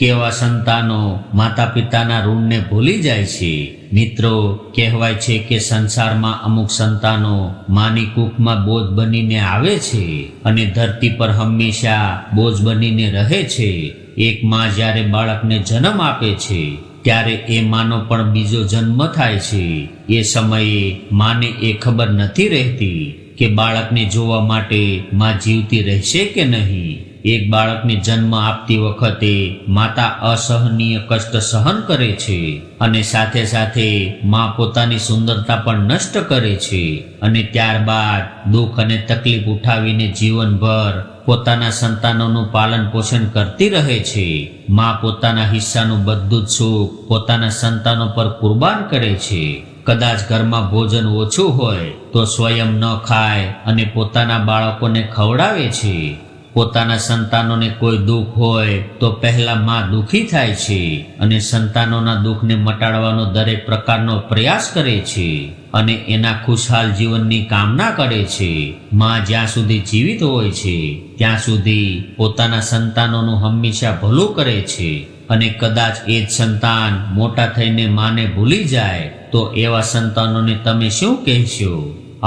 કેવા સંતાનો માતા પિતાના ઋણને ભૂલી જાય છે। મિત્રો, કહેવાય છે કે સંસારમાં અમુક સંતાનો માની કૂખમાં બોજ બનીને આવે છે અને ધરતી પર હંમેશા બોજ બનીને રહે છે। એક માં જ્યારે બાળકને જન્મ આપે છે ત્યારે એ માનો પણ બીજો જન્મ થાય છે। એ સમયે માને એ ખબર નથી રહેતી કે બાળકને જોવા માટે માં જીવતી રહેશે કે નહીં। એક બાળકને જન્મ આપતી વખતે માતા અસહનીય કષ્ટ સહન કરે છે અને સાથે સાથે માં પોતાની સુંદરતા પણ નષ્ટ કરે છે અને ત્યારબાદ દુઃખ અને તકલીફ ઉઠાવીને જીવનભર પોતાના સંતાનોનું પાલન પોષણ કરતી રહે છે। માં પોતાના હિસ્સાનું બધું જ સુખ પોતાના સંતાનો પર કુરબાન કરે છે। કદાચ ઘરમાં ભોજન ઓછું હોય તો સ્વયં ન ખાય અને પોતાના બાળકોને ખવડાવે છે। પોતાના સંતાનોને કોઈ દુઃખ હોય તો પહેલા માં દુઃખી થાય છે અને સંતાનોના દુઃખને મટાડવાનો દરેક પ્રકારનો પ્રયાસ કરે છે અને એના ખુશહાલ જીવનની કામના કરે છે। માં જ્યાં સુધી જીવિત હોય છે ત્યાં સુધી પોતાના સંતાનોનું હંમેશા ભલું કરે છે અને કદાચ એ જ સંતાન મોટા થઈને માને ભૂલી જાય તો એવા સંતાનોને તમે શું કહેશો?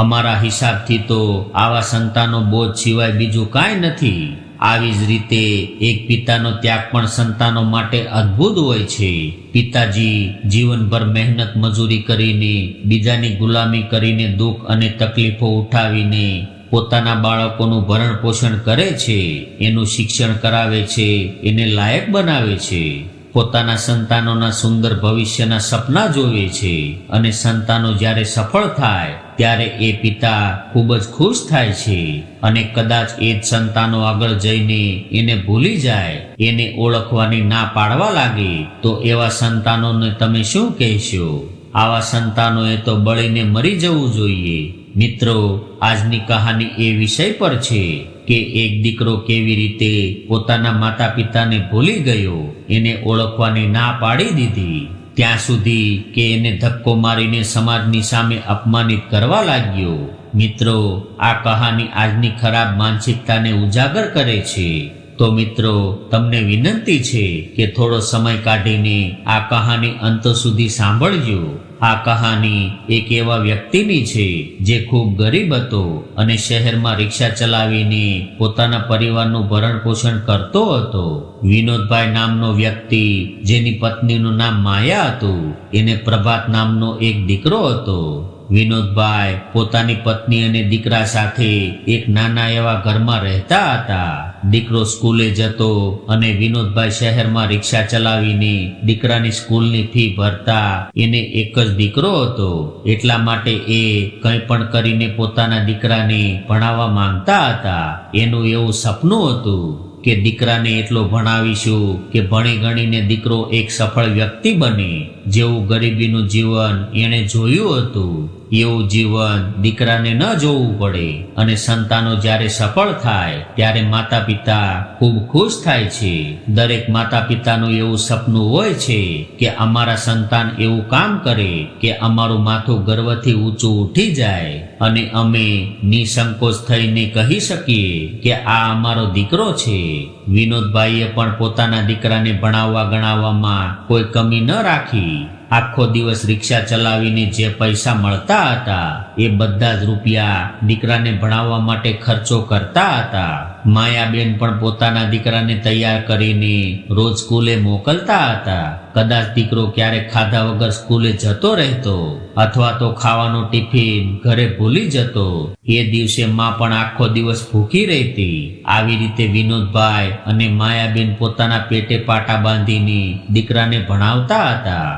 અમારા હિસાબથી તો આવા સંતાનો બોજ સિવાય બીજું કાંઈ નથી। આવી જ રીતે એક પિતાનો ત્યાગ પણ સંતાનો માટે અદ્ભુત હોય છે। પિતાજી જીવનભર મહેનત મજૂરી કરીને બીજાની ગુલામી કરીને દુઃખ અને તકલીફો ઉઠાવીને પોતાના બાળકોનું ભરણ પોષણ કરે છે, એનું શિક્ષણ કરાવે છે, એને લાયક બનાવે છે, પોતાના સંતાનોના સુંદર ભવિષ્યના સપના જોવે છે અને સંતાનો જ્યારે સફળ થાય ત્યારે એ પિતા ખૂબ જ ખુશ થાય છે અને કદાચ એ જ સંતાનો આગળ જઈને એને ભૂલી જાય, એને ઓળખવાની ના પાડવા લાગે તો એવા સંતાનોને તમે શું કહેશો? આવા સંતાનોએ તો બળીને મરી જવું જોઈએ। મિત્રો, આજની કહાની એ વિષય પર છે કે એક દીકરો કેવી રીતે પોતાના માતા પિતાને ભૂલી ગયો, એને ઓળખવાની ના પાડી દીધી ત્યાં સુધી કે એને ધક્કો મારીને સમાજની સામે અપમાનિત કરવા લાગ્યો। મિત્રો, આ કહાની આજની ખરાબ માનસિકતાને ઉજાગર કરે છે। તો મિત્રો, તમને વિનંતી છે કે થોડો સમય કાઢીને આ કહાની અંત સુધી સાંભળજો। આ કહાની એક એવા વ્યક્તિની છે જે ખૂબ ગરીબ હતો અને શહેરમાં રિક્ષા ચલાવીને પોતાના પરિવારનું ભરણ પોષણ કરતો હતો। વિનોદભાઈ નામનો વ્યક્તિ, જેની પત્નીનું નામ માયા હતું, એને પ્રભાત નામનો એક દીકરો હતો। વિનોદભાઈ પોતાની પત્ની અને દીકરા સાથે એક નાના એવા ઘરમાં રહેતા હતા। દીકરો સ્કૂલે જતો અને વિનોદભાઈ શહેરમાં રિક્ષા ચલાવીને દીકરાની સ્કૂલની ફી ભરતા। એને એક જ દીકરો હતો એટલા માટે એ કંઈ પણ કરીને પોતાના દીકરાને ભણાવવા માંગતા હતા। એનું એવું સપનું હતું કે દીકરાને એટલો ભણાવીશું કે ભણી ગણીને દીકરો એક સફળ વ્યક્તિ બને। જેવું ગરીબીનું જીવન એણે જોયું હતું એવું જીવન દીકરાને ન જોવું પડે અને સંતાનો જ્યારે સફળ થાય ત્યારે માતા પિતા ખૂબ ખુશ થાય છે। દરેક માતા પિતાનું એવું સપનું હોય છે કે અમારા સંતાન એવું કામ કરે કે અમારું માથું ગર્વથી ઊંચું ઉઠી જાય અને અમે નિસંકોચ થઈને કહી શકીએ કે આ અમારો દીકરો છે। વિનોદભાઈએ પણ પોતાના દીકરાને ભણાવવા ગણાવવામાં કોઈ કમી ન રાખી। આખો દિવસ રિક્ષા ચલાવીને જે પૈસા મળતા હતા એ બધા જ રૂપિયા દીકરાને ભણાવવા માટે ખર્ચો કરતા હતા। માયાબેન પણ પોતાના દીકરાને તૈયાર કરીને રોજ સ્કૂલે મોકલતા હતા। કદાચ દીકરો ક્યારેક ખાધા વગર સ્કૂલે જતો રહેતો અથવા તો ખાવાનું ટિફિન ઘરે ભૂલી જતો, એ દિવસે માં પણ આખો દિવસ ભૂખી રહેતી। આવી રીતે વિનોદભાઈ અને માયાબેન પોતાના પેટે પાટા બાંધીને દીકરાને ભણાવતા હતા।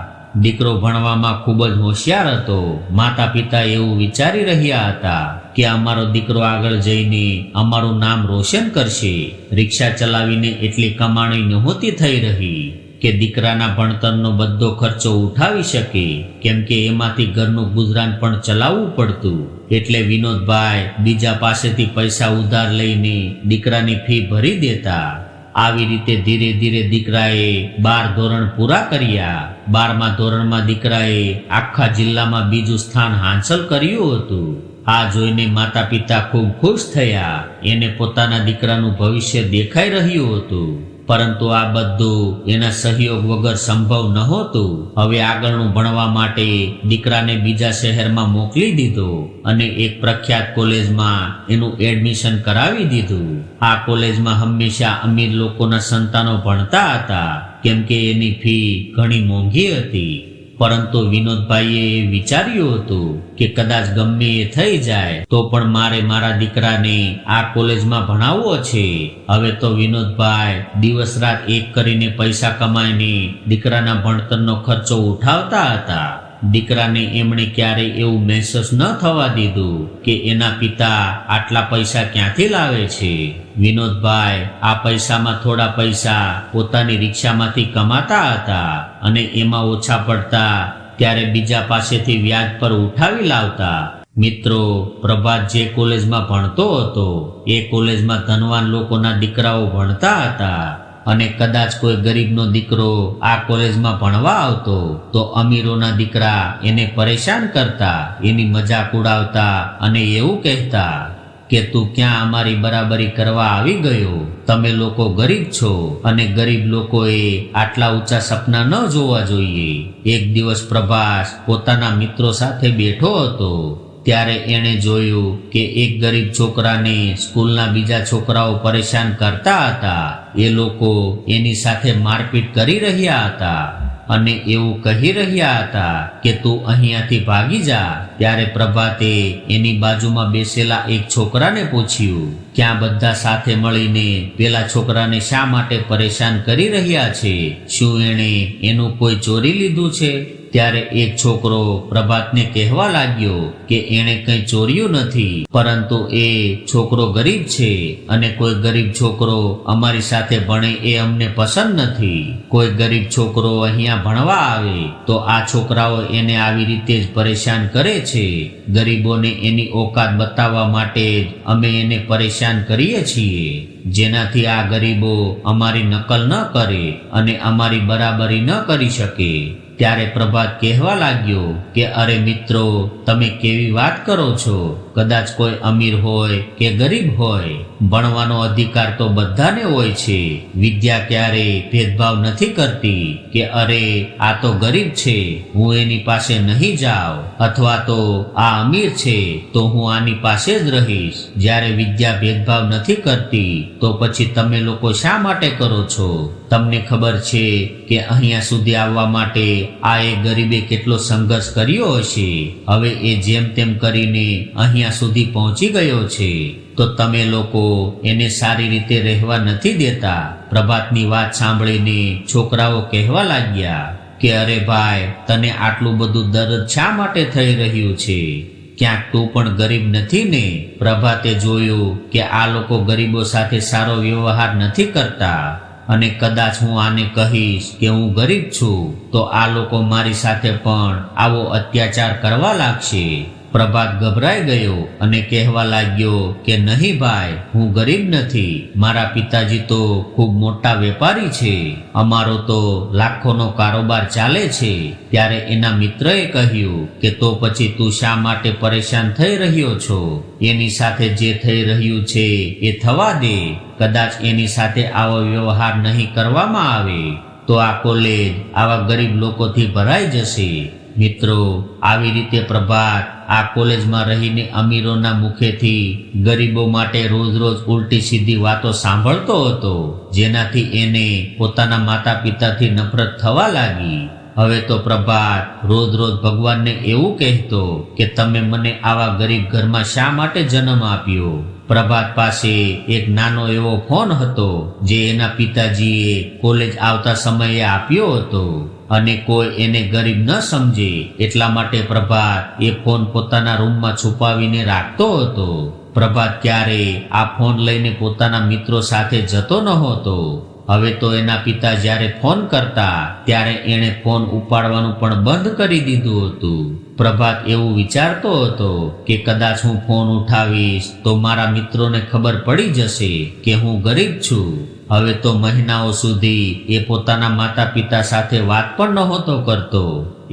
દીકરો ભણવામાં ખૂબ જ હોશિયાર હતો। માતા પિતા એવું વિચારી રહ્યા હતા કે અમારો દીકરો આગળ જઈને અમારું નામ રોશન કરશે। રિક્ષા ચલાવીને એટલી કમાણી નહોતી થઈ રહી કે દીકરાના ભણતરનો બધો ખર્ચો ઉઠાવી શકે, કેમ કે એમાંથી ઘરનું ગુજરાન પણ ચલાવવું પડતું। એટલે વિનોદભાઈ બીજા પાસેથી પૈસા ઉધાર લઈને દીકરાની ફી ભરી દેતા। આવી રીતે ધીરે ધીરે દીકરાએ 12 ધોરણ પૂરા કર્યા। 12મા ધોરણમાં દીકરાએ આખા જિલ્લામાં બીજું સ્થાન હાંસલ કર્યું હતું। આ જોઈને માતા પિતા ખૂબ ખુશ થયા। એને પોતાના દીકરાનું ભવિષ્ય દેખાઈ રહ્યું હતું। પરંતુ આ બધું એના સહયોગ વગર સંભવ નહોતું. હવે આગળનું ભણવા માટે દીકરાને બીજા શહેરમાં મોકલી દીધો અને એક પ્રખ્યાત કોલેજમાં એનું એડમિશન કરાવી દીધું. આ કોલેજમાં હંમેશા અમીર લોકોના સંતાનો ભણતા હતા, કેમ કે એની ફી ઘણી મોંઘી હતી. પરંતુ વિનોદભાઈએ વિચાર્યું હતું કે કદાચ ગમે એ થઈ જાય તો પણ મારે મારા દીકરાને આ કોલેજમાં ભણાવવો છે. હવે તો વિનોદભાઈ દિવસ રાત એક કરીને પૈસા કમાઈને દીકરાના ભણતરનો ખર્ચો ઉઠાવતા હતા. દીકરાને એમણે ક્યારેય એવું મહેસૂસ ન થવા દીધું કે એના પિતા આટલા પૈસા ક્યાંથી લાવે છે. વિનોદભાઈ આ પૈસામાં થોડા પૈસા પોતાની રિક્ષામાંથી કમાતા હતા અને એમાં ઓછા પડતા ત્યારે બીજા પાસેથી વ્યાજ પર ઉઠાવી લાવતા. મિત્રો, પ્રભાત જે કોલેજમાં ભણતો હતો એ કોલેજમાં ધનવાન લોકોના દીકરાઓ ભણતા હતા અને કદાચ કોઈ ગરીબનો દીકરો આ કોલેજમાં ભણવા આવતો તો અમીરોના દીકરા એને પરેશાન કરતા, એની મજાક ઉડાવતા અને એવું કહેતા કે તું ક્યાં અમારી બરાબરી કરવા આવી ગયો? તમે લોકો ગરીબ છો અને ગરીબ લોકોએ આટલા ઊંચા સપના ન જોવા જોઈએ. એક દિવસ પ્રભાસ પોતાના મિત્રો સાથે બેઠો હતો ત્યારે એણે જોયું કે એક ગરીબ છોકરાને સ્કૂલના બીજા છોકરાઓ પરેશાન કરતા હતા. એ લોકો એની સાથે મારપીટ કરી રહ્યા હતા અને એવું કહી રહ્યા હતા કે તું અહીંયાથી ભાગી જા. ત્યારે પ્રભાતે એની બાજુમાં બેસેલા એક છોકરાને પૂછ્યું કે આ બધા સાથે મળીને પેલા છોકરાને શા માટે પરેશાન કરી રહ્યા છે? શું એણે એનું કોઈ ચોરી લીધું છે? ત્યારે એક છોકરો પ્રભાતને કહેવા લાગ્યો કે એણે કંઈ ચોર્યું નથી, પરંતુ એ છોકરો ગરીબ છે અને કોઈ ગરીબ છોકરો અમારી સાથે ભણે એ અમને પસંદ નથી. કોઈ ગરીબ છોકરો અહીંયા ભણવા આવે તો આ છોકરાઓ એને આવી રીતે જ પરેશાન કરે છે. ગરીબોને એની ઓકાત બતાવવા માટે જ અમે એને પરેશાન કરીએ છીએ, જેનાથી આ ગરીબો અમારી નકલ ન કરે અને અમારી બરાબરી ન કરી શકે. ત્યારે પ્રભાત કહેવા લાગ્યો કે અરે મિત્રો, તમે કેવી વાત કરો છો? કદાચ કોઈ અમીર હોય કે ગરીબ હોય, ભણવાનો અધિકાર તો બધાને હોય છે. વિદ્યા ક્યારેય ભેદભાવ નથી કરતી કે અરે આ તો ગરીબ છે, હું એની પાસે નહીં જાઉં, અથવા તો આ અમીર છે તો હું આની પાસે જ રહીશ. જ્યારે વિદ્યા ભેદભાવ નથી કરતી તો પછી તમે લોકો શા માટે કરો છો? તમને ખબર છે કે અહીંયા સુધી આવવા માટે આ એક ગરીબે કેટલો સંઘર્ષ કર્યો હશે. હવે એ જેમ તેમ કરીને અહીંયા સુધી પહોંચી ગયો છે તો તમે લોકો એને સારી રીતે રહેવા નથી દેતા. પ્રભાતની વાત સાંભળીને છોકરાઓ કહેવા લાગ્યા કે અરે ભાઈ, તને આટલું બધું દર્દ શા માટે થઈ રહ્યું છે? ક્યાંક તું પણ ગરીબ નથી ને? પ્રભાતે જોયું કે આ લોકો ગરીબો સાથે સારો વ્યવહાર નથી કરતા અને કદાચ હું આને કહીશ કે હું ગરીબ છું તો આ લોકો મારી સાથે પણ આવો અત્યાચાર કરવા લાગશે. પ્રભાત ગભરાઈ ગયો અને કહેવા લાગ્યો કે નહીં ભાઈ, હું ગરીબ નથી. મારા પિતાજી તો ખૂબ મોટા વેપારી છે, અમારો તો લાખોનો કારોબાર ચાલે છે. ત્યારે એના મિત્રએ કહ્યું કે તો પછી તું શા માટે પરેશાન થઈ રહ્યો છો? એની સાથે જે થઈ રહ્યું છે એ થવા દે. કદાચ એની સાથે આવો વ્યવહાર નહીં કરવામાં આવે તો આ કોલેજ આવા ગરીબ લોકોથી ભરાઈ જશે. મિત્રો, આવી રીતે પ્રભાત આ કોલેજમાં રહીને અમીરોના મુખેથી ગરીબો માટે રોજ રોજ ઉલટી સીધી વાતો સાંભળતો હતો, જેનાથી એને પોતાના માતા પિતાથી નફરત થવા લાગી. હવે તો પ્રભાત રોજ રોજ ભગવાનને એવું કહેતો કે તમે મને આવા ગરીબ ઘરમાં શા માટે જન્મ આપ્યો? પ્રભાત પાસે એક નાનો એવો ફોન હતો જે એના પિતાજીએ કોલેજ આવતા સમયે આપ્યો હતો અને કોઈ એને ગરીબ ન સમજે એટલા માટે પ્રભાત એ ફોન પોતાના રૂમમાં છુપાવીને રાખતો હતો. પ્રભાત ક્યારેય આ ફોન લઈને પોતાના મિત્રો સાથે જતો નહોતો. હવે તો એના પિતા જ્યારે ફોન કરતા ત્યારે એણે ફોન ઉપાડવાનું પણ બંધ કરી દીધું હતું. પ્રભાત એવું વિચારતો હતો કે કદાચ હું ફોન ઉઠાવીશ તો મારા મિત્રોને ખબર પડી જશે કે હું ગરીબ છું. હવે તો મહિનાઓ સુધી એ પોતાના માતા પિતા સાથે વાત પણ નહોતો કરતો.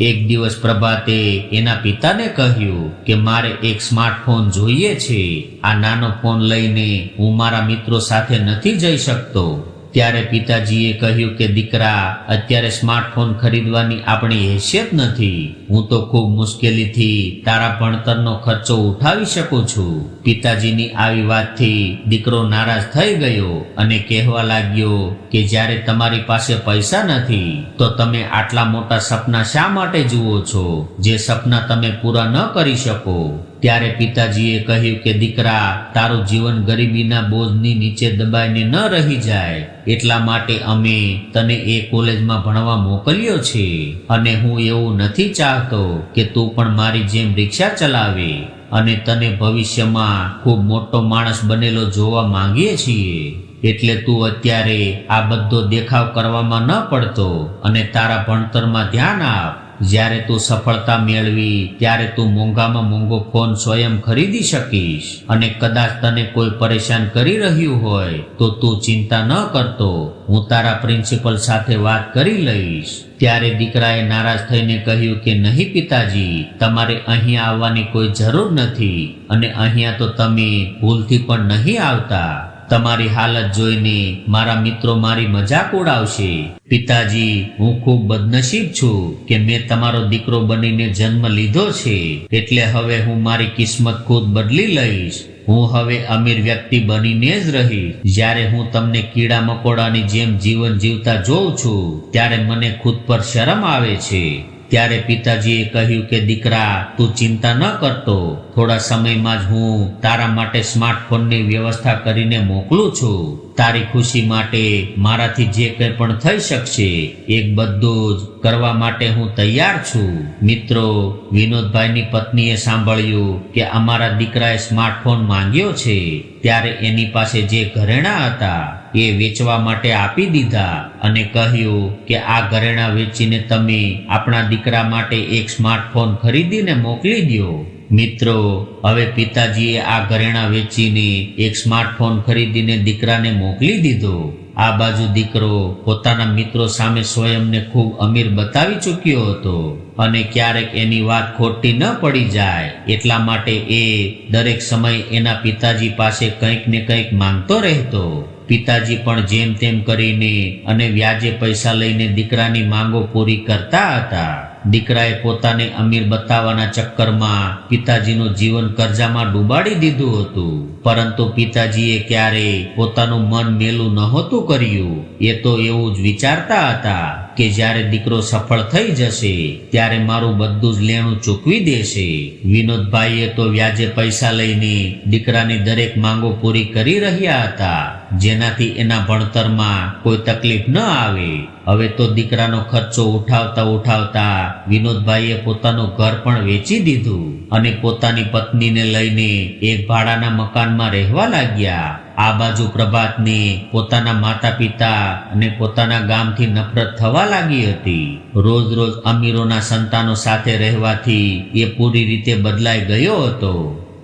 એક દિવસ પ્રભાતે એના પિતાને કહ્યું કે મારે એક સ્માર્ટફોન જોઈએ છે. આ નાનો ફોન લઈને હું મારા મિત્રો સાથે નથી જઈ શકતો. ત્યારે પિતાજીએ કહ્યું કે દીકરા, અત્યારે સ્માર્ટફોન ખરીદવાની આપણી હેસિયત નથી. હું તો ખૂબ મુશ્કેલીથી તારા ભણતરનો ખર્ચો ઉઠાવી શકું છું. પિતાજીની આવી વાતથી દીકરો નારાજ થઈ ગયો અને કહેવા લાગ્યો કે જ્યારે તમારી પાસે પૈસા નથી તો તમે આટલા મોટા સપના શા માટે જુઓ છો, જે સપના તમે પૂરા ન કરી શકો? ત્યારે પિતાજીએ કહ્યું કે દીકરા, તારું જીવન ગરીબીના બોજની નીચે દબાઈને ન રહી જાય એટલા માટે અમે તને એ કોલેજમાં ભણવા મોકલ્યો છે. અને હું એવું નથી ચાહતો કે તું પણ મારી જેમ રિક્ષા ચલાવે, અને તને ભવિષ્યમાં ખૂબ મોટો માણસ બનેલો જોવા માંગીએ છીએ. એટલે તું અત્યારે આ બધો દેખાવ કરવામાં ન પડતો અને તારા ભણતરમાં ધ્યાન આપ. જ્યારે તું સફળતા મેળવી ત્યારે તું મોંઘામાં મોંઘો ફોન સ્વયં ખરીદી શકીશ. અને કદાચ તને કોઈ પરેશાન કરી રહ્યું હોય તો તું ચિંતા ન કરતો, હું તારા પ્રિન્સિપલ સાથે વાત કરી લઈશ. ત્યારે દીકરાએ નારાજ થઈને કહ્યું કે નહીં પિતાજી, તમારે અહીંયા આવવાની કોઈ જરૂર નથી અને અહીંયા તો તમે ભૂલથી પણ નહીં આવતા. તમારી હાલત જોઈને મારા મિત્રો મારી મજાક ઉડાવશે. પિતાજી, હું ખૂબ બદનસીબ છું કે મેં તમારો દીકરો બનીને જન્મ લીધો છે, એટલે હવે હું મારી કિસ્મત ખુદ બદલી લઈશ. હું હવે અમીર વ્યક્તિ બનીને જ રહીશ. જ્યારે હું તમને કીડા મકોડાની જેમ જીવન જીવતા જોઉં છું ત્યારે મને ખુદ પર શરમ આવે છે. ત્યારે પિતાજીએ કહ્યું કે દીકરા, તું ચિંતા ન કરતો, થોડા સમયમાં જ હું તારા માટે સ્માર્ટફોનની વ્યવસ્થા કરીને મોકલું છું. તારી ખુશી માટે મારાથી જે કંઈ પણ થઈ શકશે એક બધું જ કરવા માટે હું તૈયાર છું. મિત્રો, વિનોદભાઈની પત્નીએ સાંભળ્યું કે અમારા દીકરાએ સ્માર્ટફોન માંગ્યો છે ત્યારે એની પાસે જે ઘરેણાં હતા એ વેચવા માટે આપી દીધા અને કહ્યું કે આ ઘરેણાં વેચીને તમે આપણા દીકરા માટે એક સ્માર્ટફોન ખરીદીને મોકલી દો. મિત્રો, હવે પિતાજીએ આ ઘરેણાં વેચીને એક સ્માર્ટફોન ખરીદીને દીકરાને મોકલી દીધો. આ બાજુ દીકરો પોતાના મિત્રો સામે સ્વયંને ખૂબ અમીર બતાવી ચૂક્યો હતો અને ક્યારેક એની વાત ખોટી ન પડી જાય એટલા માટે એ દરેક સમય એના પિતાજી પાસે કંઈક ને કંઈક માંગતો રહેતો. પિતાજી પણ જેમ તેમ કરીને અને વ્યાજે પૈસા લઈને દીકરાની માંગો પૂરી કરતા હતા. દીકરાએ પોતાને અમીર બતાવવાના ચક્કરમાં પિતાજીનું જીવન કર્જામાં ડૂબાડી દીધું હતું, પરંતુ પિતાજીએ ક્યારેય પોતાનું મન મેલું નહોતું કર્યું. એ તો એવું જ વિચારતા હતા કે જ્યારે દીકરો સફળ થઈ જશે ત્યારે મારું બધું જ લેણું ચૂકવી દેશે. વિનોદભાઈએ તો વ્યાજે પૈસા લઈને દીકરાની દરેક માંગો પૂરી કરી રહ્યા હતા, જેનાથી એના ભણતરમાં કોઈ તકલીફ ન આવે. હવે તો દીકરાનો ખર્ચો ઉઠાવતા વિનોદભાઈએ પોતાનું ઘર પણ વેચી દીધું અને પોતાની પત્નીને લઈને એક ભાડાના મકાનમાં રહેવા લાગ્યા. આ બાજુ પ્રભાતને પોતાના માતા પિતા અને પોતાના ગામથી નફરત થવા લાગી હતી. રોજ રોજ અમીરોના સંતાનો સાથે રહેવાથી એ પૂરી રીતે બદલાઈ ગયો હતો.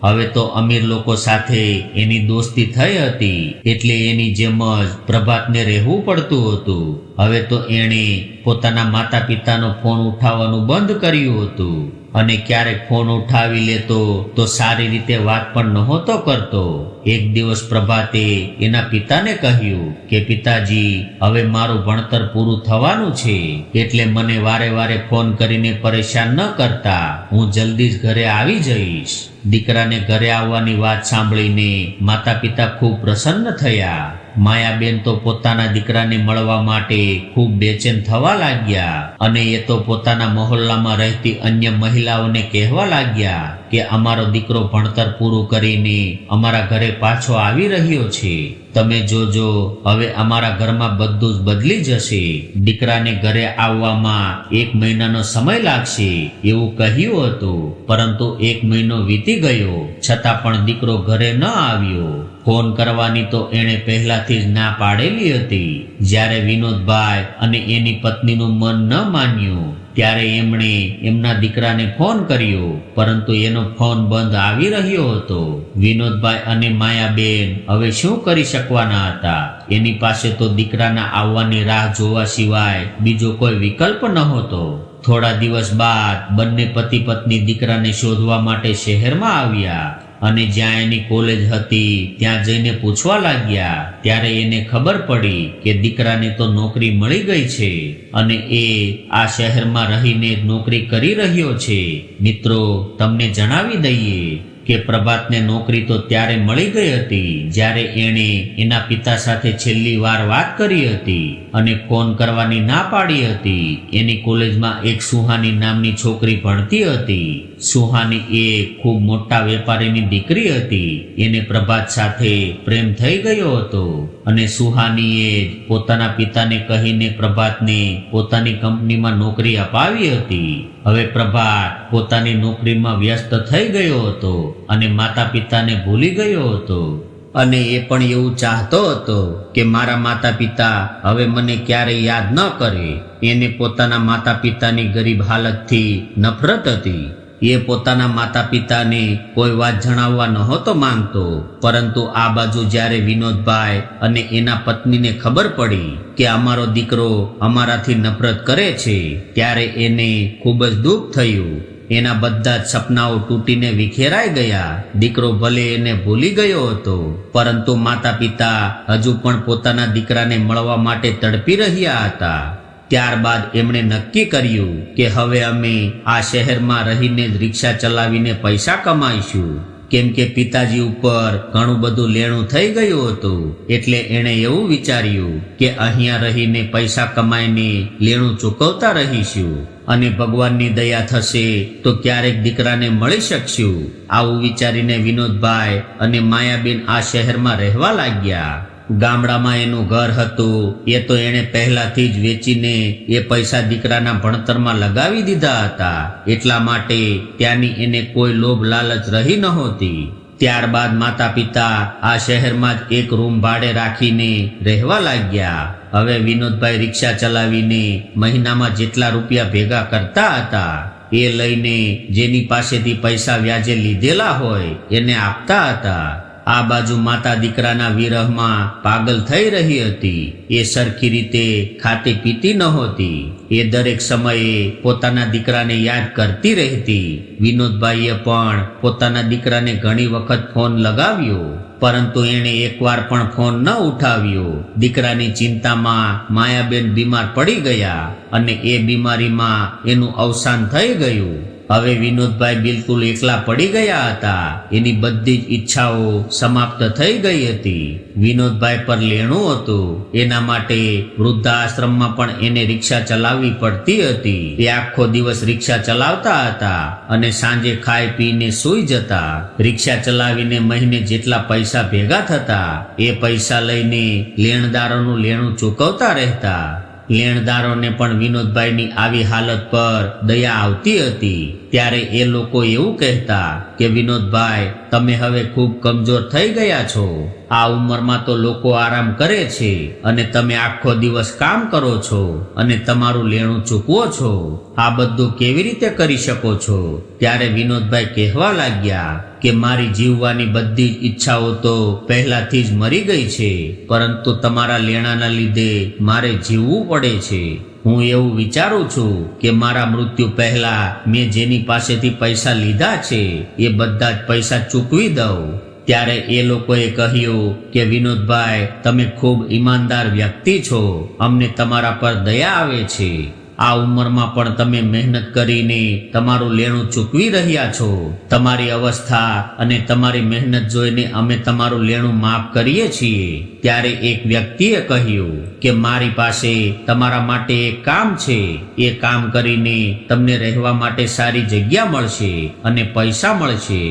હવે તો અમીર લોકો સાથે એની દોસ્તી થઈ હતી એટલે એની જેમ જ પ્રભાતને રહેવું પડતું હતું. હવે તો એણે પોતાના માતા પિતાનો ફોન ઉઠાવવાનું બંધ કર્યું હતું અને ક્યારેક ફોન ઉઠાવી લેતો તો સારી રીતે વાત પણ નહોતો કરતો. એક દિવસ પ્રભાતે એના પિતાને કહ્યું કે પિતાજી, હવે મારું ભણતર પૂરું થવાનું છે એટલે મને વારે વારે ફોન કરીને પરેશાન ન કરતા, હું જલ્દી જ ઘરે આવી જઈશ. દીકરાને ઘરે આવવાની વાત સાંભળીને માતા પિતા ખૂબ પ્રસન્ન થયા. માયાબેન તો પોતાના દીકરાને મળવા માટે ખૂબ બેચેન થવા લાગ્યા અને એ તો પોતાના મહોલ્લામાં રહેતી અન્ય મહિલાઓને કહેવા લાગ્યા કે અમારો દીકરો ભણતર પૂરું કરીને અમારા ઘરે પાછો આવી રહ્યો છે. તમે જોજો, હવે અમારા ઘરમાં બધું જ બદલી જશે. દીકરાને ઘરે આવવામાં 1 મહિનાનો સમય લાગશે એવું કહ્યું હતું, પરંતુ 1 મહિનો વીતી ગયો છતાં પણ દીકરો ઘરે ન આવ્યો. ફોન કરવાની તો એણે પહેલાથી જ ના પાડેલી હતી. જ્યારે વિનોદભાઈ અને એની પત્નીનું મન ન માન્યું ત્યારે એમણે એમના દીકરાને ફોન કર્યો, પરંતુ એનો ફોન બંધ આવી રહ્યો હતો. વિનોદભાઈ અને માયાબેન હવે શું કરી શકવાના હતા? એની પાસે તો દીકરાના આવવાની રાહ જોવા સિવાય બીજો કોઈ વિકલ્પ નહોતો. થોડા દિવસ બાદ બંને પતિ પત્ની દીકરાને શોધવા માટે શહેરમાં આવ્યા. અને જ્યાં એની કોલેજ હતી ત્યાં જઈને પૂછવા લાગ્યા. ત્યારે એને ખબર પડી કે દીકરાને તો નોકરી મળી ગઈ છે અને એ આ શહેરમાં રહીને નોકરી કરી રહ્યો છે. મિત્રો, તમને જણાવી દઈએ કે પ્રભાતને નોકરી તો ત્યારે મળી ગઈ હતી જ્યારે એણે એના પિતા સાથે છેલ્લી વાર વાત કરી હતી અને ફોન કરવાની ના પાડી હતી. એની કોલેજમાં એક સુહાની નામની છોકરી ભણતી હતી. સુહાની એ ખૂબ મોટા વેપારીની દીકરી હતી. એને પ્રભાત સાથે પ્રેમ થઈ ગયો હતો અને સુહાનીએ પોતાના પિતાને કહીને પ્રભાતને પોતાની કંપનીમાં નોકરી અપાવી હતી. હવે પ્રભાત પોતાની નોકરીમાં વ્યસ્ત થઈ ગયો હતો અને માતા પિતાને ભૂલી ગયો હતો અને એ પણ એવું ચાહતો હતો કે મારા માતા પિતા હવે મને ક્યારેય યાદ ન કરે. એને પોતાના માતા પિતાની ગરીબ હાલતથી નફરત હતી. એ પોતાના માતા પિતાને કોઈ વાત જણાવવા નહોતો માંગતો, પરંતુ આ બાજુ જ્યારે વિનોદભાઈ અને એના પત્નીને ખબર પડી કે અમારો દીકરો અમારાથી નફરત કરે છે, ત્યારે એને ખૂબ જ દુઃખ થયું. એના બધા જ સપનાઓ તૂટીને વિખેરાઈ ગયા. દીકરો ભલે એને ભૂલી ગયો હતો, પરંતુ માતા પિતા હજુ પણ પોતાના દીકરાને મળવા માટે તડપી રહ્યા હતા. ત્યારબાદ એમણે નક્કી કર્યું કે હવે અમે આ શહેરમાં રહીને જ રિક્ષા ચલાવીને પૈસા કમાઈશું, કેમ કે પિતાજી ઉપર ઘણું બધું લેણું થઈ ગયું હતું. એટલે એણે એવું વિચાર્યું કે અહીંયા રહીને પૈસા કમાઈને લેણું ચૂકવતા રહીશું અને ભગવાનની દયા થશે તો ક્યારેક દીકરાને મળી શકશું. આવું વિચારીને વિનોદભાઈ અને માયાબેન આ શહેરમાં રહેવા લાગ્યા. ગામડામાં એનું ઘર હતું એ તો એણે પહેલાથી જ વેચીને એ પૈસા દીકરાના ભણતરમાં લગાવી દીધા હતા. એટલા માટે ત્યાંની એને કોઈ લોભ લાલચ રહી નહોતી. ત્યારબાદ માતા પિતા આ શહેરમાં જ એક રૂમ ભાડે રાખીને રહેવા લાગ્યા. હવે વિનોદભાઈ રિક્ષા ચલાવીને મહિનામાં જેટલા રૂપિયા ભેગા કરતા હતા એ લઈને જેની પાસેથી પૈસા વ્યાજે લીધેલા હોય એને આપતા હતા. આ બાજુ માતા દીકરાના વિરહમાં પાગલ થઈ રહી હતી. એ સરખી રીતે ખાતી પીતી નહોતી. એ દરેક સમયે પોતાના દીકરાને યાદ કરતી રહેતી. વિનોદભાઈએ પણ પોતાના દીકરાને ઘણી વખત ફોન લગાવ્યો, પરંતુ એણે એકવાર પણ ફોન ન ઉઠાવ્યો. દીકરાની ચિંતામાં માયાબેન બીમાર પડી ગયા અને એ બીમારીમાં એનું અવસાન થઈ ગયું. હવે વિનોદભાઈ બિલકુલ એકલા પડી ગયા હતા. એની બધી જ ઈચ્છાઓ સમાપ્ત થઈ ગઈ હતી. વિનોદભાઈ પર લેણું હતું, એના માટે વૃદ્ધાશ્રમમાં પણ એને રિક્ષા ચલાવવી પડતી હતી. એ આખો દિવસ રિક્ષા ચલાવતા હતા અને સાંજે ખાઈ પીને સૂઈ જતા. રિક્ષા ચલાવીને મહિને જેટલા પૈસા ભેગા થતા એ પૈસા લઈને લેણદારોનું લેણું ચૂકવતા રહેતા. લેણદારોને પણ વિનોદભાઈની આવી હાલત પર દયા આવતી હતી. ત્યારે એ લોકો એવું કહેતા કે વિનોદભાઈ, તમે હવે ખૂબ કમજોર થઈ ગયા છો. આ ઉંમરમાં તો લોકો આરામ કરે છે અને તમે આખો દિવસ કામ કરો છો અને તમારું લેણું ચૂકવો છો. આ બધું કેવી રીતે કરી શકો છો? ત્યારે વિનોદભાઈ કહેવા લાગ્યા કે મારી જીવવાની બધી જ ઈચ્છાઓ તો પહેલાથી જ મરી ગઈ છે, પરંતુ તમારા લેણાના લીધે મારે જીવવું પડે છે. હું એવું વિચારું છું કે મારા મૃત્યુ પહેલા મેં જેની પાસેથી પૈસા લીધા છે એ બધા જ પૈસા ચૂકવી દઉં. ત્યારે એ લોકોએ કહ્યું કે વિનોદભાઈ, તમે ખૂબ ઈમાનદાર વ્યક્તિ છો, અમને તમારા પર દયા આવે છે. આ ઉંમરમાં પણ તમે મહેનત કરીને તમારું લેણું ચૂકવી રહ્યા છો. તમારી અવસ્થા અને તમારી મહેનત જોઈને અમે તમારું લેણું માફ કરીએ છીએ. ત્યારે એક વ્યક્તિએ કહ્યું કે મારી પાસે તમારા માટે એક કામ છે. એ કામ કરીને તમને રહેવા માટે સારી જગ્યા મળશે અને પૈસા મળશે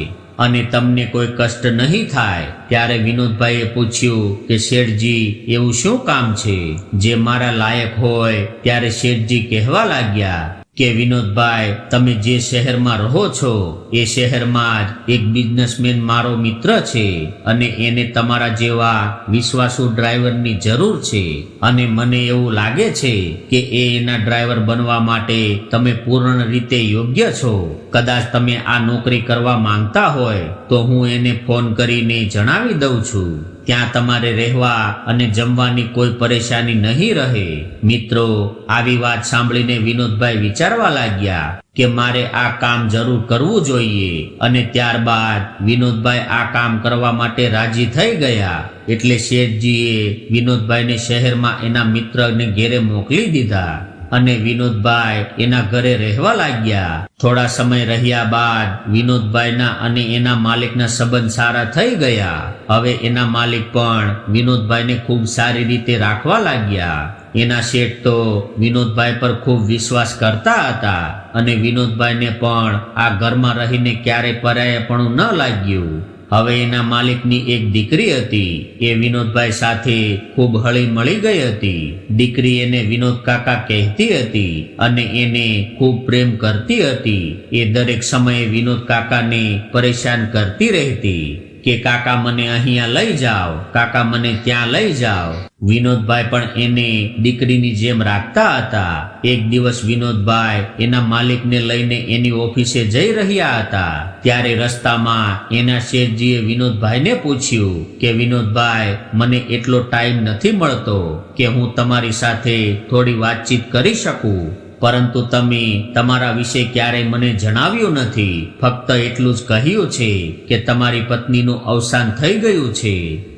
અને તમને કોઈ કષ્ટ નહીં થાય. ત્યારે વિનોદભાઈએ પૂછ્યું કે શેઠજી, એવું શું કામ છે જે મારા લાયક હોય? ત્યારે શેઠજી કહેવા લાગ્યા કે વિનોદભાઈ, તમે જે શહેરમાં રહો છો એ શહેરમાં જ એક બિઝનેસમેન મારો મિત્ર છે અને એને તમારા જેવા વિશ્વાસુ ડ્રાઈવરની જરૂર છે અને મને એવું લાગે છે કે એના ડ્રાઈવર બનવા માટે તમે પૂર્ણ રીતે યોગ્ય છો. કદાચ તમે આ નોકરી કરવા માંગતા હોય તો હું એને ફોન કરીને જણાવી દઉં છું. ત્યાં તમારે રહેવા અને જમવાની કોઈ પરેશાની નહીં રહે. મિત્રો, આવી વાત સાંભળીને વિનોદભાઈ વિચારવા લાગ્યા કે મારે આ કામ જરૂર કરવું જોઈએ, અને ત્યારબાદ વિનોદભાઈ આ કામ કરવા માટે રાજી થઈ ગયા. એટલે શેઠજીએ વિનોદભાઈને શહેરમાં એના મિત્રને ઘેરે મોકલી દીધા અને વિનોદભાઈ એના ઘરે રહેવા લાગ્યા. થોડા સમય રહ્યા બાદ વિનોદભાઈના અને એના માલિકના સંબંધ સારા થઈ ગયા. હવે એના માલિક પણ વિનોદભાઈને ખૂબ સારી રીતે રાખવા લાગ્યા. એના શેઠ તો વિનોદભાઈ પર ખૂબ વિશ્વાસ કરતા હતા અને વિનોદભાઈને પણ આ ઘરમાં રહીને ક્યારેય પરાયાપણું ન લાગ્યું. હવે એના માલિકની એક દીકરી હતી. એ વિનોદભાઈ સાથે ખૂબ હળી મળી ગઈ હતી. દીકરી એને વિનોદ કાકા કહેતી હતી અને એને ખૂબ પ્રેમ કરતી હતી. એ દરેક સમયે વિનોદ કાકાને પરેશાન કરતી રહેતી કે કાકા મને અહીંયા લઈ જાઓ, કાકા મને ત્યાં લઈ જાઓ. વિનોદભાઈ પણ એને દીકરીની જેમ રાખતા હતા. એક દિવસ વિનોદભાઈ એના માલિકને લઈને એની ઓફિસે જઈ રહ્યા હતા. ત્યારે રસ્તામાં એના શેઠજીએ વિનોદભાઈને પૂછ્યું કે વિનોદભાઈ, મને એટલો ટાઈમ નથી મળતો કે હું તમારી સાથે થોડી વાતચીત કરી શકું, પરંતુ તમે તમારા વિશે ક્યારેય મને જણાવ્યું નથી. ફક્ત એટલું જ કહ્યું છે કે તમારી પત્નીનું અવસાન થઈ ગયું છે.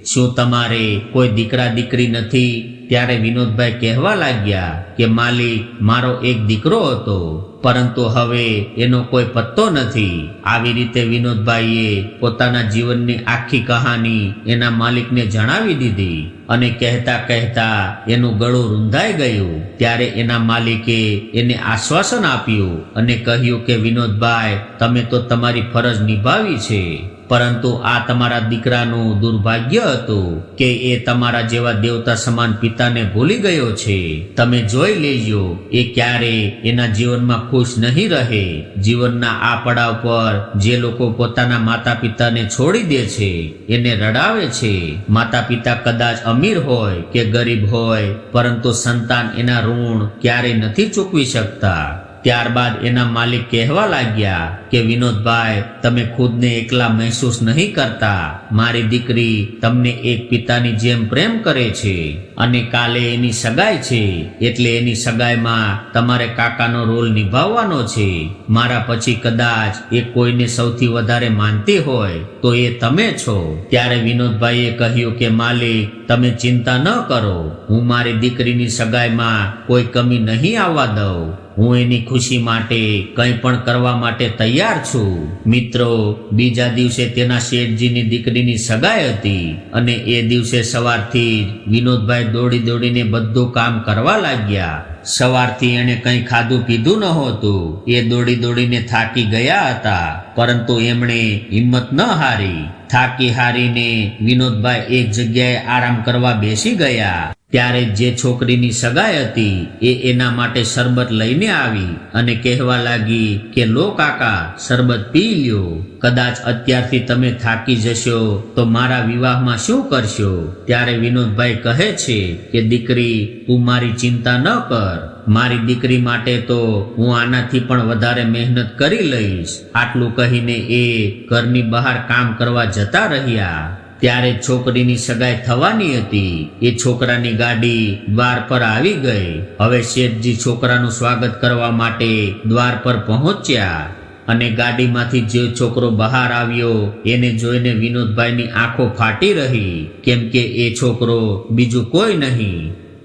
શું તમારે કોઈ દીકરા દીકરી નથી? ત્યારે વિનોદભાઈ કહેવા લાગ્યા કે માલિક, મારો એક દીકરો હતો, પરંતુ હવે એનો કોઈ પત્તો નથી. આવી રીતે વિનોદભાઈએ પોતાના જીવનની આખી કહાની એના માલિકને જણાવી દીધી અને કહેતા કહેતા એનું ગળું રૂંધાઈ ગયું. ત્યારે એના માલિકે એને આશ્વાસન આપ્યું અને કહ્યું કે વિનોદભાઈ, તમે તો તમારી ફરજ નિભાવી છે, પરંતુ આ તમારા દીકરાનું દુર્ભાગ્ય હતું કે એ તમારા જેવા દેવતા સમાન પિતાને ભૂલી ગયો છે. તમે જોઈ લેજો, એ ક્યારે એના જીવનમાં ખુશ નહીં રહે. જીવનના આ પડાવ પર જે લોકો પોતાના માતા પિતાને છોડી દે છે એને રડાવે છે. માતા પિતા કદાચ અમીર હોય કે ગરીબ હોય, પરંતુ સંતાન એના ઋણ ક્યારેય નથી ચૂકવી શકતા. ત્યારબાદ એના માલિક કહેવા લાગ્યા કે વિનોદભાઈ, તમે ખુદને એકલા મહેસૂસ નહીં કરતા. મારી દીકરી તમને એક પિતાની જેમ પ્રેમ કરે છે અને કાલે એની સગાઈ છે, એટલે એની સગાઈમાં તમારે કાકાનો રોલ નિભાવવાનો છે. મારા પછી કદાચ એ કોઈને સૌથી વધારે માનતી હોય તો એ તમે છો. ત્યારે વિનોદભાઈએ કહ્યું કે માલિક, તમે ચિંતા ન કરો, હું મારી દીકરીની સગાઈમાં કોઈ કમી નહીં આવવા દઉં. હું એની ખુશી માટે કંઈ પણ કરવા માટે તૈયાર છું. મિત્રો, બીજા દિવસે તેના શેઠજીની દીકરીની સગાઈ હતી અને એ દિવસે સવારથી જ વિનોદભાઈ દોડી દોડીને બધું કામ કરવા લાગ્યા. સવારથી એણે કંઈ ખાધું પીધું નહોતું. એ દોડી દોડીને થાકી ગયા હતા, પરંતુ એમણે હિંમત ન હારી. થાકી હારીને વિનોદભાઈ એક જગ્યાએ આરામ કરવા બેસી ગયા. ત્યારે જે છોકરીની સગાઈ હતી એ એના માટે શરબત લઈને આવી અને કહેવા લાગી કે લો કાકા, શરબત પી લ્યો. કદાચ અત્યારથી તમે થાકી જશો તો મારા વિવાહમાં શું કરશો? ત્યારે વિનોદભાઈ કહે છે કે દીકરી, તું મારી ચિંતા ન કર. મારી દીકરી માટે તો હું આનાથી પણ વધારે મહેનત કરી લઈશ. આટલું કહીને એ ઘરની બહાર કામ કરવા જતા રહ્યા. ત્યારે છોકરીની સગાઈ થવાની હતી. એ છોકરાની ગાડી દ્વાર પર આવી ગઈ. હવે શેઠજી છોકરાનું સ્વાગત કરવા માટે દ્વાર પર પહોંચ્યા અને ગાડીમાંથી જે છોકરો બહાર આવ્યો એને જોઈને વિનોદભાઈની આંખો ફાટી રહી, કેમ કે એ છોકરો બીજું કોઈ નહીં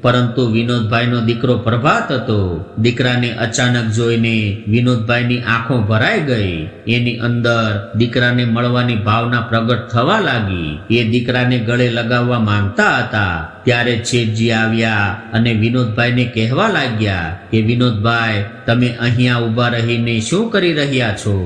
પરંતુ વિનોદભાઈનો દીકરો પ્રભાત હતો. દીકરાને અચાનક જોઈને વિનોદભાઈની આંખો ભરાઈ ગઈ. એની અંદર દીકરાને મળવાની ભાવના પ્રગટ થવા લાગી. એ દીકરાને ગળે લગાવવા માંગતા હતા. ત્યારે શેઠજી આવ્યા અને વિનોદભાઈને કહેવા લાગ્યા કે વિનોદભાઈ, તમે અહીંયા ઊભા રહીને શું કરી રહ્યા છો?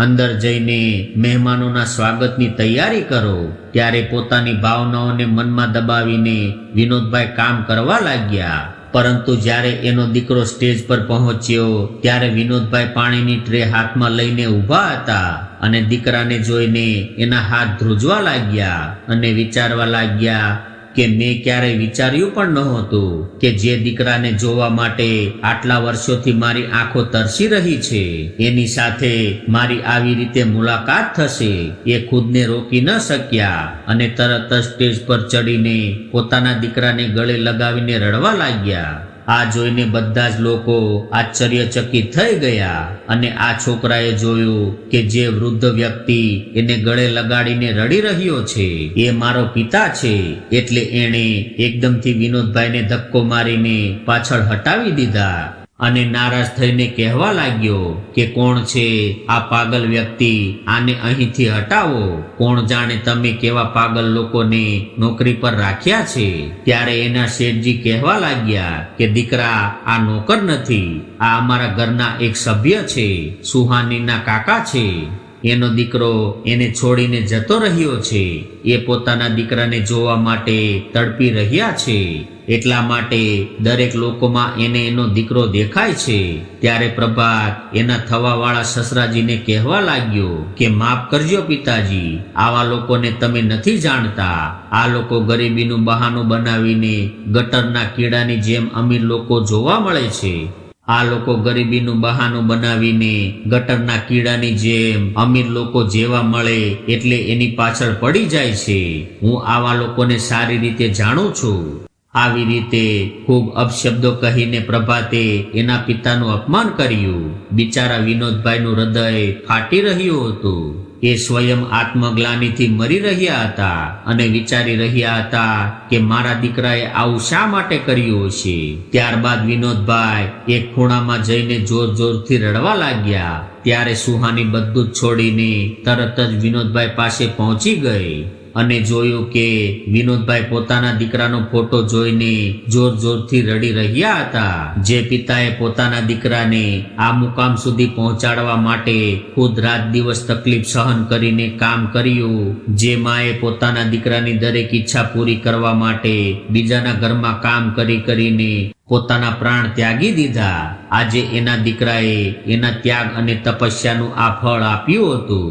અંદર જઈને મહેમાનોના સ્વાગતની તૈયારી કરો. ત્યારે પોતાની ભાવનાઓને મનમાં દબાવીને વિનોદભાઈ કામ કરવા લાગ્યા. પરંતુ જ્યારે એનો દીકરો સ્ટેજ પર પહોંચ્યો ત્યારે વિનોદભાઈ પાણીની ટ્રે હાથમાં લઈને ઊભા હતા અને દીકરાને જોઈને એના હાથ ધ્રુજવા લાગ્યા અને વિચારવા લાગ્યા કે મેં ક્યારેય વિચાર્યું પણ નહોતું કે જે દીકરાને જોવા માટે આટલા વર્ષોથી મારી આંખો તરસી રહી છે એની સાથે મારી આવી રીતે મુલાકાત થશે. એ ખુદને રોકી ન શક્યા અને તરત જ સ્ટેજ પર ચડીને પોતાના દીકરાને ગળે લગાવીને રડવા લાગ્યા. આ જોઈને બધા જ લોકો આશ્ચર્યચકિત થઈ ગયા અને આ છોકરાએ જોયું કે જે વૃદ્ધ વ્યક્તિ એને ગળે લગાડીને રડી રહ્યો છે એ મારો પિતા છે, એટલે એણે એકદમથી વિનોદભાઈને ધક્કો મારીને પાછળ હટાવી દીધા અને નારાજ થઈને કહેવા લાગ્યો કે કોણ છે આ પાગલ વ્યક્તિ, આને અહીંથી હટાવો. કોણ જાણે તમે કેવા પાગલ લોકોને નોકરી પર રાખ્યા છે. ત્યારે એના શેઠજી કહેવા લાગ્યા કે દીકરા, આ નોકર નથી, આ અમારા ઘરના એક સભ્ય છે, સુહાનીના કાકા છે. એનો દીકરો એને છોડીને જતો રહ્યો છે. એ પોતાના દીકરાને જોવા માટે તડપી રહ્યા છે, એટલા માટે દરેક લોકોમાં એને એનો દીકરો દેખાય છે. ત્યારે પ્રભાત એના થવાવાળા સસરાજીને કહેવા લાગ્યો કે માફ કરજો પિતાજી, આવા લોકોને તમે નથી જાણતા. આ લોકો ગરીબીનું બહાનું બનાવીને ગટરના કીડાની જેમ અમીર લોકો જોવા મળે છે. આ લોકો ગરીબીનું બહાનું બનાવીને ગટરના કીડાની જેમ અમીર લોકો જેવા મળે એટલે એની પાછળ પડી જાય છે. હું આવા લોકોને સારી રીતે જાણું છું. આવી રીતે ખૂબ અપશબ્દો કહીને પ્રભાતે એના પિતાનું અપમાન કર્યું. બિચારા વિનોદભાઈનું હૃદય ફાટી રહ્યું હતું. એ સ્વયં આત્મગ્લાનિથી મરી રહ્યા હતા અને વિચારી રહ્યા હતા કે મારા દીકરાએ આવું શા માટે કર્યું હશે. ત્યારબાદ વિનોદભાઈ એક ખૂણામાં જઈને જોર જોરથી રડવા લાગ્યા. ત્યારે સુહાની બધું જ છોડીને તરત જ વિનોદભાઈ પાસે પહોંચી ગઈ અને જોયું કે વિનોદભાઈ પોતાના દીકરાનો ફોટો જોઈને જોર જોરથી રડી રહ્યા હતા. જે પિતાએ પોતાના દીકરાને આ મુકામ સુધી પહોંચાડવા માટે ખુદ રાત દિવસ તકલીફ સહન કરીને કામ કર્યું, જે માએ પોતાના દીકરાની દરેક ઈચ્છા પૂરી કરવા માટે બીજાના ઘરમાં કામ કરીને પોતાના પ્રાણ ત્યાગી દીધા, આજે એના દીકરાએ એના ત્યાગ અને તપસ્યાનું આ ફળ આપ્યું હતું.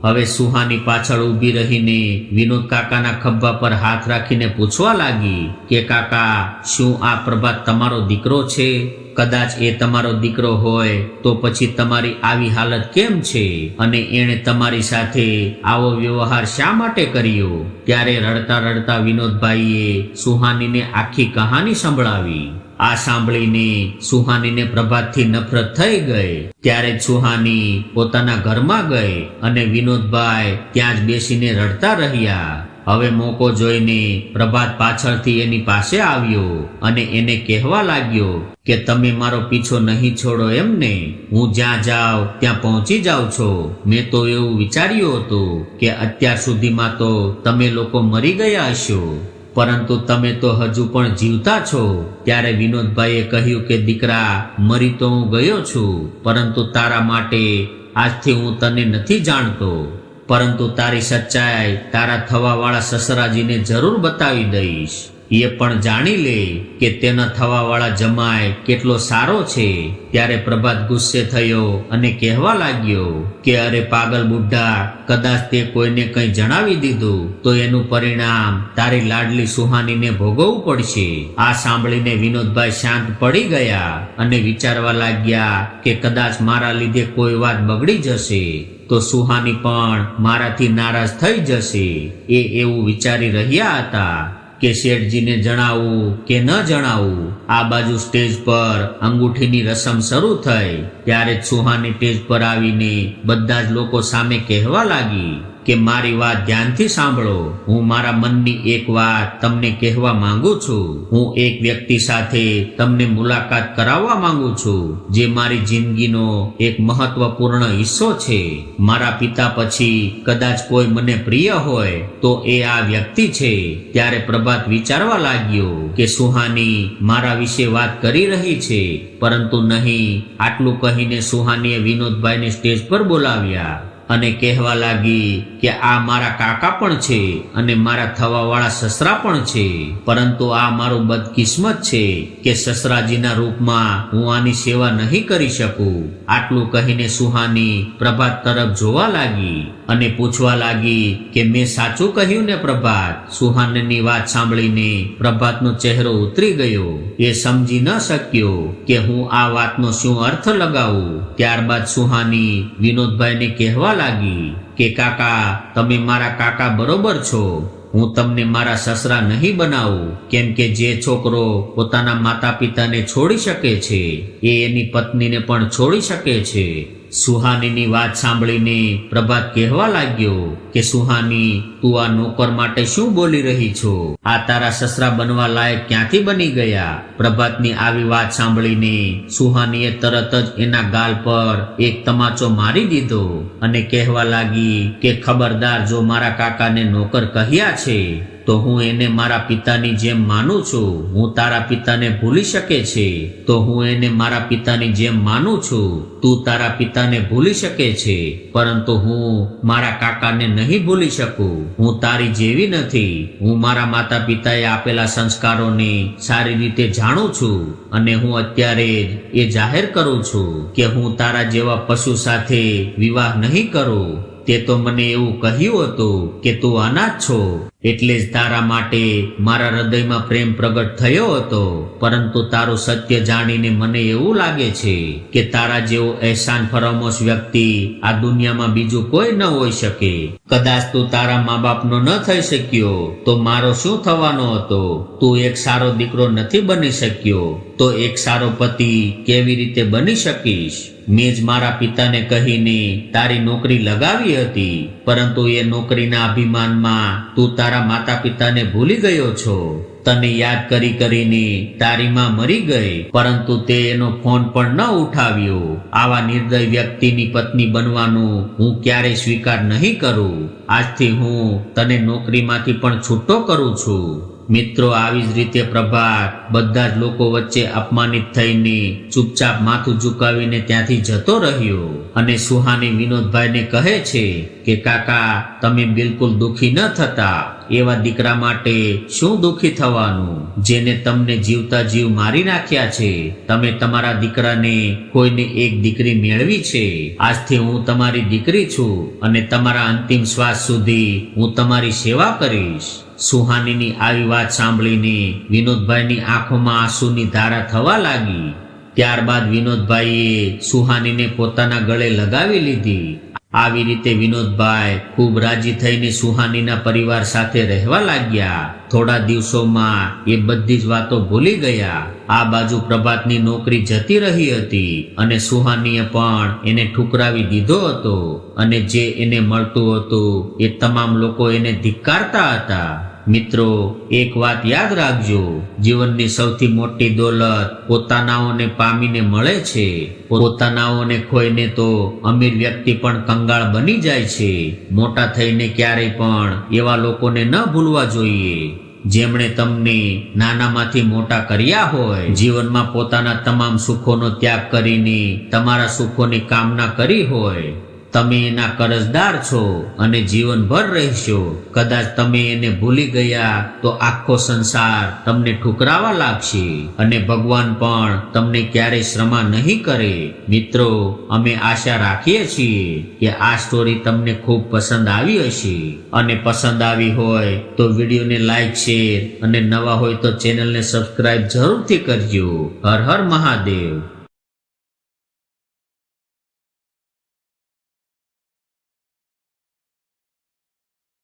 હવે સુહાની પાછળ ઊભી રહીને વિનોદ કાકાના ખભા પર હાથ રાખીને પૂછવા લાગી કે કાકા, શું આ પ્રભાત તમારો દીકરો છે? કદાચ એ તમારો દીકરો હોય તો પછી તમારી આવી હાલત કેમ છે અને એણે તમારી સાથે આવો વ્યવહાર શા માટે કર્યો? ત્યારે રડતા રડતા વિનોદભાઈએ સુહાનીને આખી કહાની સંભળાવી. આ સાંભળીને સુહાનીને પ્રભાતથી નફરત થઈ ગઈ. ત્યારે સુહાની પોતાના ઘરમાં ગઈ અને વિનોદભાઈ ત્યાં જ બેસીને રડતા રહ્યા. હવે મોકો જોઈને પ્રભાત પાછળથી એની પાસે આવ્યો અને એને કહેવા લાગ્યો કે તમે મારો પીછો નહીં છોડો એમને? હું જ્યાં જાઉં ત્યાં પહોંચી જાઉં છો. મેં તો એવું વિચાર્યું હતું કે અત્યાર સુધીમાં તો તમે લોકો મરી ગયા હશો, પરંતુ તમે તો હજુ પણ જીવતા છો. ત્યારે વિનોદભાઈએ કહ્યું કે દીકરા, મરી તો હું ગયો છું, પરંતુ તારા માટે આજથી હું તને નથી જાણતો, પરંતુ તારી સચ્ચાઈ તારા થવાવાળા સસરાજીને જરૂર બતાવી દઈશ. એ પણ જાણી લે કે તેના થવાવાળા જમાઈ કેટલો સારો છે. ત્યારે પ્રભાત ગુસ્સે થયો અને કહેવા લાગ્યો કે અરે પાગલ બુઢ્ઢા, કદાચ તે કોઈને કંઈ જણાવી દીધું તો એનું પરિણામ તારી લાડલી સુહાનીને ભોગવવું પડશે. આ સાંભળીને વિનોદભાઈ શાંત પડી ગયા અને વિચારવા લાગ્યા કે કદાચ મારા લીધે કોઈ વાત બગડી જશે તો સુહાની પણ મારાથી નારાજ થઈ જશે. એ એવું વિચારી રહ્યા હતા કે શેઠજીને જણાવવું કે ન જણાવવું. આ બાજુ સ્ટેજ પર અંગૂઠીની રસમ શરૂ થઈ. ત્યારે જ સુહાની સ્ટેજ પર આવીને બધા જ લોકો સામે કહેવા લાગી કે મારી વાત ધ્યાનથી સાંભળો. હું મારા મનની એક વાત તમને કહેવા માંગુ છું. હું એક વ્યક્તિ સાથે તમને મુલાકાત કરાવવા માંગુ છું, જે મારી જિંદગીનો એક મહત્વપૂર્ણ હિસ્સો છે. મારા પિતા પછી કદાચ કોઈ મને પ્રિય હોય તો એ આ વ્યક્તિ છે. ત્યારે પ્રભાત વિચારવા લાગ્યો કે સુહાની મારા વિશે વાત કરી રહી છે, પરંતુ નહીં. આટલું કહીને સુહાનીએ વિનોદભાઈને સ્ટેજ પર બોલાવ્યા અને કહેવા લાગી કે આ મારા કાકા પણ છે અને મારા થવાવાળા સસરા પણ છે, પરંતુ આ મારું બદકિસ્મત છે કે સસરાજીના રૂપમાં હું આની સેવા નહીં કરી શકું. આટલું કહીને સુહાની પ્રભાત તરફ જોવા લાગી અને પૂછવા લાગી કે મેં સાચું કહ્યું ને પ્રભાત? સુહાનીની વાત સાંભળીને પ્રભાતનો ચહેરો ઉતરી ગયો. એ સમજી ન શક્યો કે હું આ વાતનો શું અર્થ લગાવું. ત્યારબાદ સુહાની વિનોદભાઈને કહેવા લાગી કે કાકા, તમે મારા કાકા બરોબર છો, હું તમને મારા સસરા નહીં બનાવું, કેમ કે જે છોકરો પોતાના માતા પિતાને છોડી શકે છે એ એની પત્નીને પણ છોડી શકે છે. સુહાનીની વાત સાંભળીને પ્રભાત કહેવા લાગ્યો કે સુહાની, તું આ નોકર માટે શું બોલી રહી છો? આ તારા સસરા બનવા લાયક ક્યાંથી બની ગયા? પ્રભાતની આવી વાત સાંભળીને સુહાનીએ તરત જ એના ગાલ પર એક તમાચો મારી દીધો અને કહેવા લાગી કે ખબરદાર, જો મારા કાકાને નોકર કહ્યા છે તો હું એને મારા પિતાની જેમ માનું છું. હું તારા પિતાને ભૂલી શકે છે તો હું એને મારા પિતાની જેમ માનું છું. તું તારા પિતાને ભૂલી શકે છે, પરંતુ હું મારા કાકાને નહીં ભૂલી શકું. હું તારી જેવી નથી. હું મારા માતા પિતાએ આપેલા સંસ્કારોને સારી રીતે જાણું છું અને હું અત્યારે જ એ જાહેર કરું છું કે હું તારા જેવા પશુ સાથે વિવાહ નહીં કરું. તે તો મને એવું કહ્યું હતું કે તું અનાથ છો, એટલે જ તારા માટે મારા હૃદયમાં પ્રેમ પ્રગટ થયો હતો. પરંતુ તારું સત્ય જાણીને મને એવું લાગે છે કે તારા જેવો અહેસાન ફરમોશ વ્યક્તિ આ દુનિયામાં બીજું કોઈ ન હોઈ શકે. કદાચ તું તારા મા બાપનો ન થઈ શક્યો તો મારો શું થવાનો હતો? તું એક સારો દીકરો નથી બની શક્યો તો એક સારો પતિ કેવી રીતે બની શકીશ? મેં જ મારા પિતાને કહીને તારી નોકરી લગાવી હતી, પરંતુ એ નોકરીના અભિમાનમાં તું તારા માતા પિતાને ભૂલી ગયો છો. તને યાદ કરી કરીને તારી માં મરી ગઈ, પરંતુ તે એનો ફોન પણ ન ઉઠાવ્યો. આવા નિર્દય વ્યક્તિની પત્ની બનવાનું હું ક્યારેય સ્વીકાર નહીં કરું. આજથી હું તને નોકરીમાંથી પણ છૂટો કરું છું. મિત્રો, આવી જ રીતે પ્રભાત બધા જ લોકો વચ્ચે અપમાનિત થઈને ચૂપચાપ માથું ઝુકાવીને ત્યાંથી જતો રહ્યો અને સુહાની વિનોદભાઈને કહે છે કે કાકા, તમે બિલકુલ દુઃખી ન થતા. એવા દીકરા માટે શું દુઃખી થવાનું, જેને તમને જીવતા જીવ મારી નાખ્યા છે? તમે તમારા દીકરાને કોઈને એક દીકરી મેળવી છે. આજથી હું તમારી દીકરી છું અને તમારા અંતિમ શ્વાસ સુધી હું તમારી સેવા કરીશ. સુહાનીની આવી વાત સાંભળીને વિનોદભાઈની આંખોમાં આંસુની ધારા થવા લાગી. ત્યારબાદ વિનોદભાઈએ સુહાનીને પોતાના ગળે લગાવી લીધી. આવી રીતે વિનોદભાઈ ખૂબ રાજી થઈને સુહાનીના પરિવાર સાથે રહેવા લાગ્યા. થોડા દિવસોમાં એ બધી જ વાતો ભૂલી ગયા. આ બાજુ પ્રભાતની નોકરી જતી રહી હતી અને સુહાનીએ પણ એને ઠુકરાવી દીધો હતો અને જે એને મળતું હતું એ તમામ લોકો એને ધિક્કારતા હતા. મિત્રો, એક વાત યાદ રાખજો, જીવનની સૌથી મોટી દોલત પોતાનાઓને પામીને મળે છે. પોતાનાઓને ખોઈને તો અમીર વ્યક્તિ પણ કંગાળ બની જાય છે. મોટા થઈને ક્યારેય પણ એવા લોકોને ન ભૂલવા જોઈએ જેમણે તમને નાનામાંથી મોટા કર્યા હોય. જીવનમાં પોતાના તમામ સુખોનો ત્યાગ કરીને તમારા સુખોની કામના કરી હોય. તમે એના કરજદાર છો અને જીવનભર રહેશો. કદાચ તમે એને ભૂલી ગયા તો આખો સંસાર તમને ઠુકરાવા લાગશે અને ભગવાન પણ તમને ક્યારેય શ્રમા નહીં કરે. મિત્રો, અમે આશા રાખીએ છીએ કે આ સ્ટોરી તમને ખૂબ પસંદ આવી હશે અને પસંદ આવી હોય તો વિડીયોને લાઈક, શેર અને નવા હોય તો ચેનલને સબસ્ક્રાઇબ જરૂરથી કરજો. હર હર મહાદેવ.